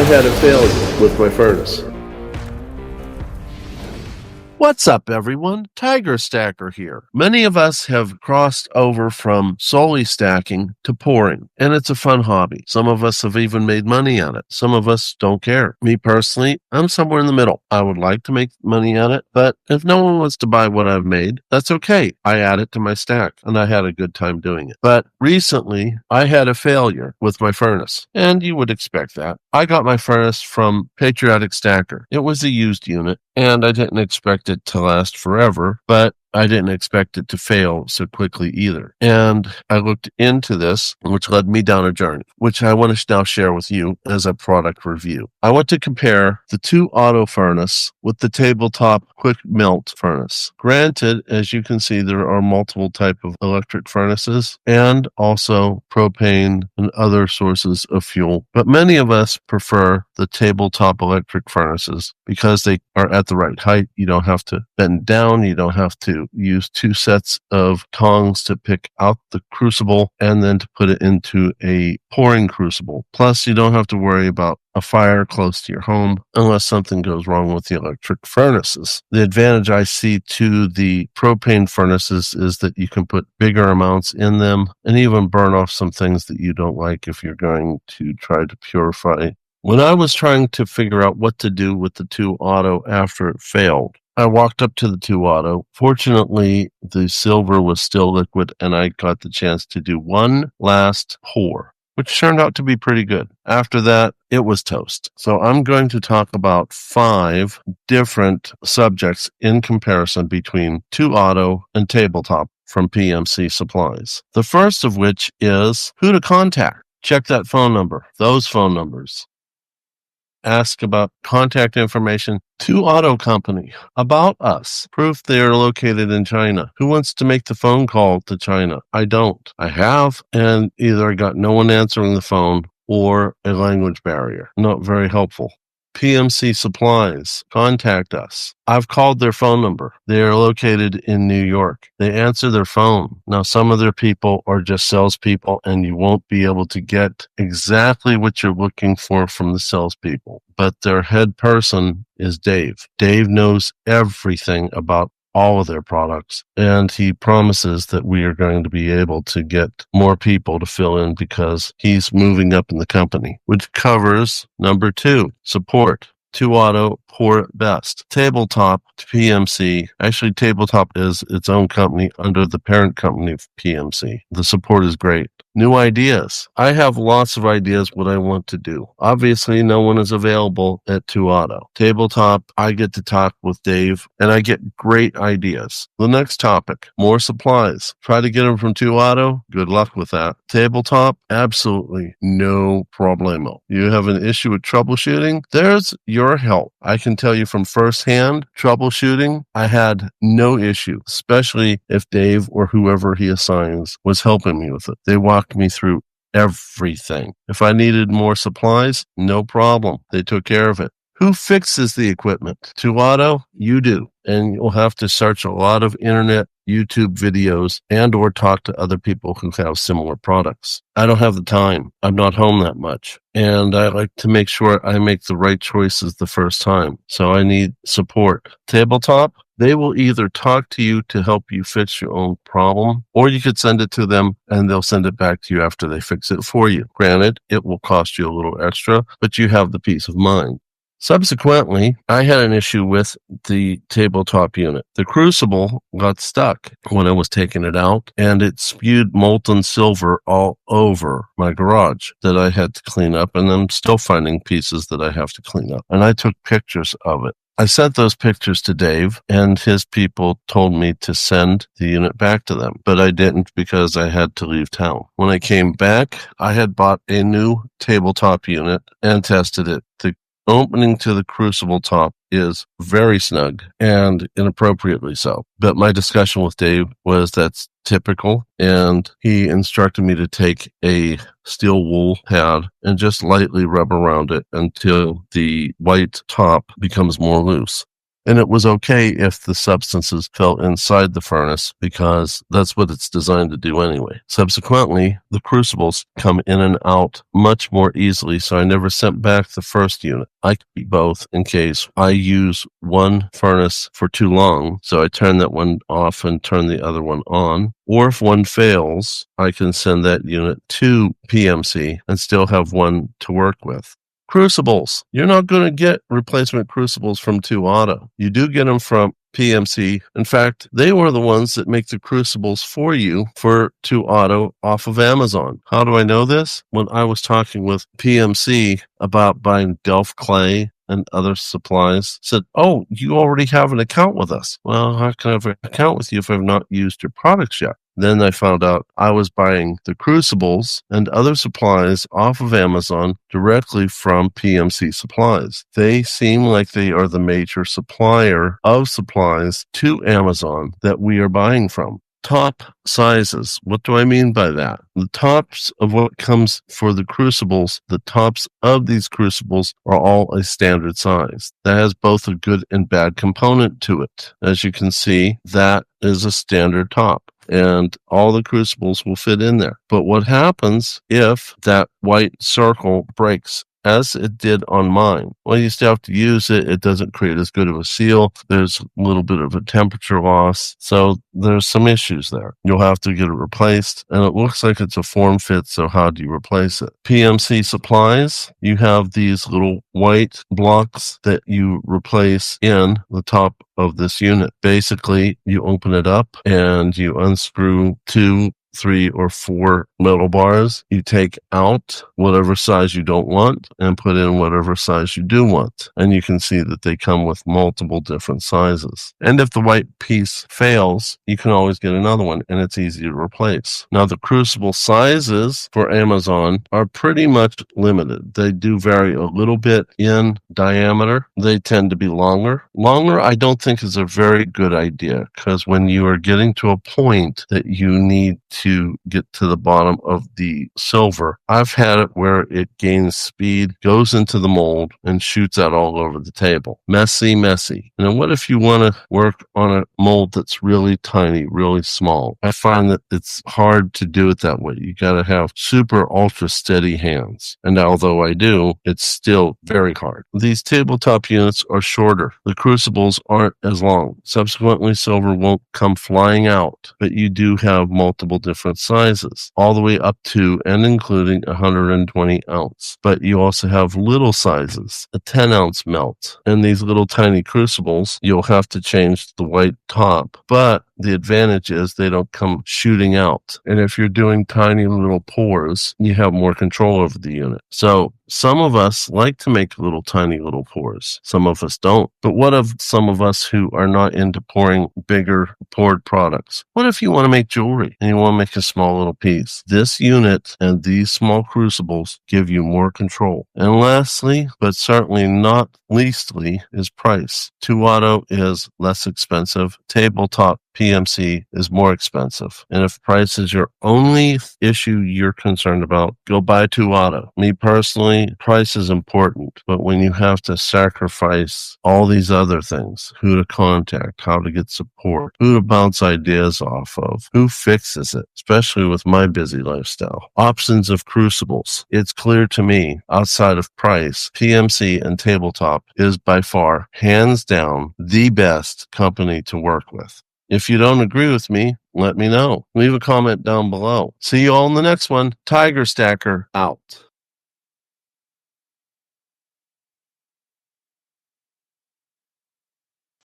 had a failure with my furnace. What's up, everyone? Tiger Stacker here. Many of us have crossed over from solely stacking to pouring, and it's a fun hobby. Some of us have even made money on it. Some of us don't care. Me personally, I'm somewhere in the middle. I would like to make money on it, but if no one wants to buy what I've made, that's okay. I add it to my stack, and I had a good time doing it. But recently, I had a failure with my furnace, and you would expect that. I got my furnace from Patriotic Stacker. It was a used unit, and I didn't expect it to last forever, but I didn't expect it to fail so quickly either. And I looked into this, which led me down a journey, which I want to now share with you as a product review. I want to compare the ToAuto Furnace with the tabletop quick melt furnace. Granted, as you can see, there are multiple types of electric furnaces and also propane and other sources of fuel. But many of us prefer the tabletop electric furnaces because they are at the right height. You don't have to bend down. You don't have to use two sets of tongs to pick out the crucible and then to put it into a pouring crucible. Plus, you don't have to worry about a fire close to your home unless something goes wrong with the electric furnaces. The advantage I see to the propane furnaces is that you can put bigger amounts in them and even burn off some things that you don't like if you're going to try to purify. When I was trying to figure out what to do with the ToAuto after it failed, I walked up to the ToAuto. Fortunately, the silver was still liquid, and I got the chance to do one last pour, which turned out to be pretty good. After that, it was toast. So I'm going to talk about 5 different subjects in comparison between ToAuto and tabletop from PMC Supplies. The first of which is who to contact. Check that phone number, those phone numbers. Ask about contact information. ToAuto Company. About us. Proof they are located in China. Who wants to make the phone call to China? I don't. I have, and either I got no one answering the phone or a language barrier. Not very helpful. PMC Supplies. Contact us. I've called their phone number. They are located in New York. They answer their phone. Now, some of their people are just salespeople, and you won't be able to get exactly what you're looking for from the salespeople. But their head person is Dave. Dave knows everything about all of their products, and he promises that we are going to be able to get more people to fill in because he's moving up in the company, which covers number 2, support. ToAuto, pour it best. Tabletop, PMC. Actually, Tabletop is its own company under the parent company of PMC. The support is great. New ideas. I have lots of ideas what I want to do. Obviously, no one is available at ToAuto. Tabletop, I get to talk with Dave, and I get great ideas. The next topic, more supplies. Try to get them from ToAuto. Good luck with that. Tabletop, absolutely no problemo. You have an issue with troubleshooting? There's your help. I can tell you from firsthand, troubleshooting, I had no issue, especially if Dave or whoever he assigns was helping me with it. They walked me through everything. If I needed more supplies, no problem. They took care of it. Who fixes the equipment? ToAuto? You do. And you'll have to search a lot of internet, YouTube videos, and or talk to other people who have similar products. I don't have the time. I'm not home that much. And I like to make sure I make the right choices the first time. So I need support. Tabletop? They will either talk to you to help you fix your own problem, or you could send it to them and they'll send it back to you after they fix it for you. Granted, it will cost you a little extra, but you have the peace of mind. Subsequently, I had an issue with the tabletop unit. The crucible got stuck when I was taking it out, and it spewed molten silver all over my garage that I had to clean up, and I'm still finding pieces that I have to clean up. And I took pictures of it. I sent those pictures to Dave, and his people told me to send the unit back to them, but I didn't because I had to leave town. When I came back, I had bought a new tabletop unit and tested it. The opening to the crucible top is very snug and inappropriately so. But my discussion with Dave was that's typical, and he instructed me to take a steel wool pad and just lightly rub around it until the white top becomes more loose. And it was okay if the substances fell inside the furnace because that's what it's designed to do anyway. Subsequently, the crucibles come in and out much more easily, so I never sent back the first unit. I keep both in case I use one furnace for too long, so I turn that one off and turn the other one on. Or if one fails, I can send that unit to PMC and still have one to work with. Crucibles. You're not going to get replacement crucibles from ToAuto. You do get them from PMC. In fact, they were the ones that make the crucibles for you for ToAuto off of Amazon. How do I know this? When I was talking with PMC about buying Delft clay and other supplies, said, "Oh, you already have an account with us." Well, how can I have an account with you if I've not used your products yet? Then I found out I was buying the crucibles and other supplies off of Amazon directly from PMC Supplies. They seem like they are the major supplier of supplies to Amazon that we are buying from. Top sizes. What do I mean by that? The tops of what comes for the crucibles, the tops of these crucibles are all a standard size. That has both a good and bad component to it. As you can see, that is a standard top, and all the crucibles will fit in there. But what happens if that white circle breaks, as it did on mine? Well, you still have to use it. It doesn't create as good of a seal. There's a little bit of a temperature loss. So there's some issues there. You'll have to get it replaced. And it looks like it's a form fit. So how do you replace it? PMC Supplies, you have these little white blocks that you replace in the top of this unit. Basically, you open it up and you unscrew 2, 3, or 4 metal bars. You take out whatever size you don't want and put in whatever size you do want. And you can see that they come with multiple different sizes. And if the white piece fails, you can always get another one, and it's easy to replace. Now, the crucible sizes for Amazon are pretty much limited. They do vary a little bit in diameter. They tend to be longer. Longer, I don't think, is a very good idea, because when you are getting to a point that you need to get to the bottom of the silver, I've had it where it gains speed, goes into the mold, and shoots out all over the table. Messy, messy. And then what if you want to work on a mold that's really tiny, really small? I find that it's hard to do it that way. You got to have super ultra steady hands. And although I do, it's still very hard. These tabletop units are shorter. The crucibles aren't as long. Subsequently, silver won't come flying out, but you do have multiple different sizes, all the way up to and including 120 ounce. But you also have little sizes, a 10 ounce melt. And these little tiny crucibles, you'll have to change the white top. But the advantage is they don't come shooting out. And if you're doing tiny little pours, you have more control over the unit. So some of us like to make tiny little pours. Some of us don't. But what of some of us who are not into pouring bigger poured products? What if you want to make jewelry and you want to make a small little piece? This unit and these small crucibles give you more control. And lastly, but certainly not leastly, is price. ToAuto is less expensive. Tabletop PMC is more expensive. And if price is your only issue you're concerned about, go buy ToAuto. Me personally, price is important, but when you have to sacrifice all these other things, who to contact, how to get support, who to bounce ideas off of, who fixes it, especially with my busy lifestyle, options of crucibles, it's clear to me, outside of price, PMC and Tabletop is by far, hands down, the best company to work with. If you don't agree with me, let me know. Leave a comment down below. See you all in the next one. Tiger Stacker out.